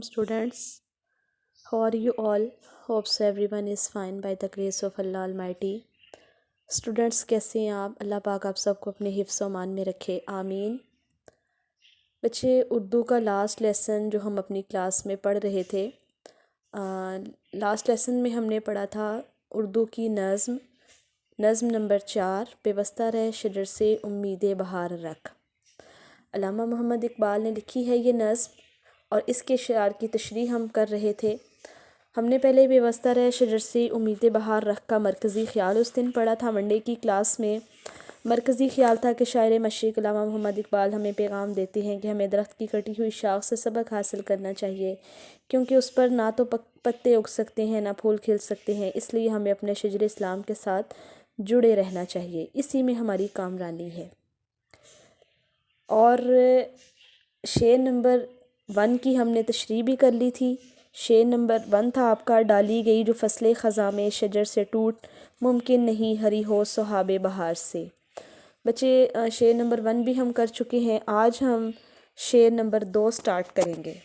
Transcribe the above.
Students, how are you all? Hopes everyone is fine by the grace of Allah Almighty. Students, कैसे हैं आप? अल्लाह पाक आप सबको अपने हिफ्ज़ व अमान में रखे, आमीन। बच्चे, उर्दू का लास्ट लेसन जो हम अपनी क्लास में पढ़ रहे थे, लास्ट लेसन में हमने पढ़ा था उर्दू की नज़्म नंबर 4, पेवस्ता रहे शजर से उम्मीद बहार रख। अल्लामा मोहम्मद इकबाल ने लिखी है ये नज़्म, और इसके शेर की तशरीह हम कर रहे थे। हमने पहले बेवस्ता रहे शजर से उम्मीद बहार रख का मरकज़ी ख़्याल उस दिन पढ़ा था मंडे की क्लास में। मरकज़ी ख़्याल था कि शायर मशरिक़ अल्लामा मोहम्मद इकबाल हमें पैगाम देते हैं कि हमें दरख्त की कटी हुई शाख से सबक हासिल करना चाहिए, क्योंकि उस पर ना तो पत्ते उग सकते हैं ना फूल खिल सकते हैं। इसलिए हमें अपने शजर इस्लाम के साथ जुड़े रहना चाहिए, इसी में हमारी कामरानी है। और शेर नंबर 1 की हमने तशरीह भी कर ली थी। शेर नंबर 1 था आपका, डाली गई जो फसले ख़ज़ां में शजर से टूट, मुमकिन नहीं हरी हो सुहाबे बहार से। बच्चे, शेर नंबर 1 भी हम कर चुके हैं। आज हम शेर नंबर 2 स्टार्ट करेंगे।